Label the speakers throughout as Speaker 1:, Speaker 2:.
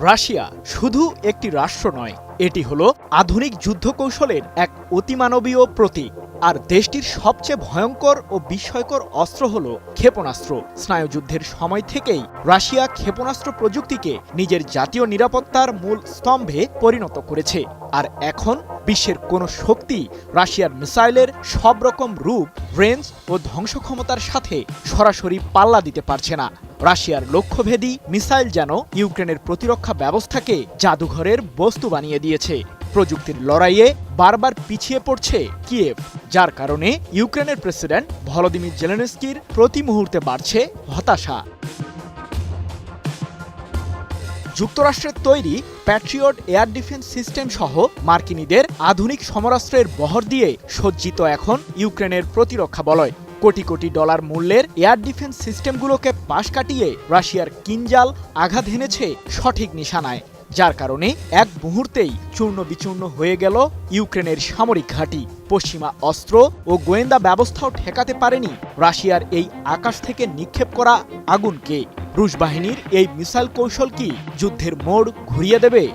Speaker 1: Russia শুধু একটি রাষ্ট্র নয়, এটি হলো আধুনিক যুদ্ধকৌশলের এক অতিমানবীয় প্রতীক। আর দেশটির সবচেয়ে ভয়ঙ্কর ও বিস্ময়কর অস্ত্র হল ক্ষেপণাস্ত্র। স্নায়ুযুদ্ধের সময় থেকেই রাশিয়া ক্ষেপণাস্ত্র প্রযুক্তিকে নিজের জাতীয় নিরাপত্তার মূল স্তম্ভে পরিণত করেছে। আর এখন বিশ্বের কোনো শক্তি রাশিয়ার মিসাইলের সব রকম রূপ, রেঞ্জ ও ধ্বংসক্ষমতার সাথে সরাসরি পাল্লা দিতে পারছে না। রাশিয়ার লক্ষ্যভেদী মিসাইল যেন ইউক্রেনের প্রতিরক্ষা ব্যবস্থাকে জাদুঘরের বস্তু বানিয়ে দিয়েছে। প্রযুক্তির লড়াইয়ে বারবার পিছিয়ে পড়ছে কিয়েভ, যার কারণে ইউক্রেনের প্রেসিডেন্ট ভলোদিমির জেলেনস্কির প্রতি মুহূর্তে বাড়ছে হতাশা। যুক্তরাষ্ট্রের তৈরি প্যাট্রিয়ট এয়ার ডিফেন্স সিস্টেম সহ মার্কিনীদের আধুনিক সমরাস্ত্রের বহর দিয়ে সজ্জিত এখন ইউক্রেনের প্রতিরক্ষা বলয়। কোটি কোটি ডলার মূল্যের এয়ার ডিফেন্স সিস্টেমগুলোকে পাশ কাটিয়ে রাশিয়ার কিনজাল আঘাত হেনেছে সঠিক নিশানায়, যার কারণে এক মুহূর্তেই চূর্ণ বিচূর্ণ হয়ে গেল ইউক্রেনের সামরিক ঘাঁটি। পশ্চিমা অস্ত্র ও গোয়েন্দা ব্যবস্থাও ঠেকাতে পারেনি রাশিয়ার এই আকাশ থেকে নিক্ষেপ করা আগুনকে। রুশ বাহিনীর এই মিসাইল কৌশল কি যুদ্ধের মোড় ঘুরিয়ে দেবে?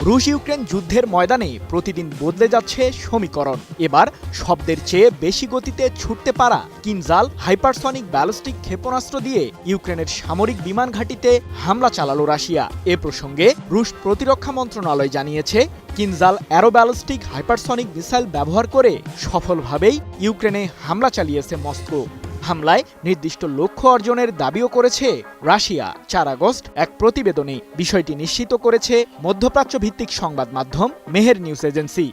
Speaker 1: রুশ ইউক্রেন যুদ্ধের ময়দানে প্রতিদিন বদলে যাচ্ছে সমীকরণ। এবার শব্দের চেয়ে বেশি গতিতে ছুটতে পারা কিনজাল হাইপারসনিক ব্যালিস্টিক ক্ষেপণাস্ত্র দিয়ে ইউক্রেনের সামরিক বিমান ঘাঁটিতে হামলা চালালো রাশিয়া। এ প্রসঙ্গে রুশ প্রতিরক্ষা মন্ত্রণালয় জানিয়েছে, কিনজাল অ্যারোব্যালিস্টিক হাইপারসনিক মিসাইল ব্যবহার করে সফলভাবেই ইউক্রেনে হামলা চালিয়েছে মস্কো। হামলায় নির্দিষ্ট লক্ষ্য অর্জনের দাবিও করেছে রাশিয়া। ৪ আগস্ট এক প্রতিবেদনে বিষয়টি নিশ্চিত করেছে মধ্যপ্রাচ্য ভিত্তিক সংবাদ মাধ্যম মেহের নিউজ এজেন্সি।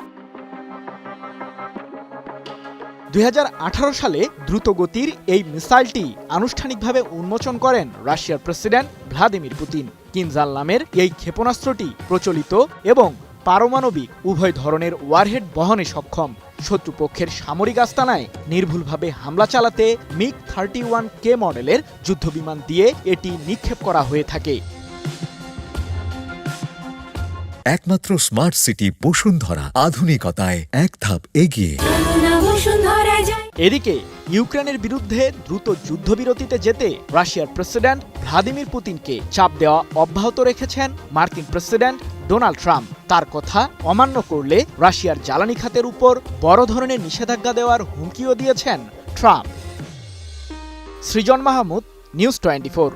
Speaker 1: ২০১৮ সালে দ্রুতগতির এই মিসাইলটি আনুষ্ঠানিকভাবে উন্মোচন করেন রাশিয়ার প্রেসিডেন্ট ভ্লাদিমির পুতিন। কিনজাল নামের এই ক্ষেপণাস্ত্রটি প্রচলিত এবং পারমাণবিক উভয় ধরনের ওয়ারহেড বহনে সক্ষম। শত্রুপক্ষের সামরিক আস্তানায় নির্ভুলভাবে হামলা চালাতে মিগ-31K মডেলের যুদ্ধবিমান দিয়ে এটি নিক্ষেপ করা হয়ে থাকে।
Speaker 2: একমাত্র স্মার্ট সিটি বসুন্ধরা, আধুনিকতায় এক ধাপ এগিয়ে।
Speaker 1: এদিকে ইউক্রেনের বিরুদ্ধে দ্রুত যুদ্ধবিরতিতে যেতে রাশিয়ার প্রেসিডেন্ট ভ্লাদিমির পুতিনকে চাপ দেওয়া অব্যাহত রেখেছেন মার্কিন প্রেসিডেন্ট ডোনাল্ড ট্রাম্প। তার কথা অমান্য করলে রাশিয়ার জ্বালানি খাতের উপর বড় ধরনের নিষেধাজ্ঞা দেওয়ার হুমকিও দিয়েছেন ট্রাম্প। সৃজন মাহমুদ, নিউজ 24।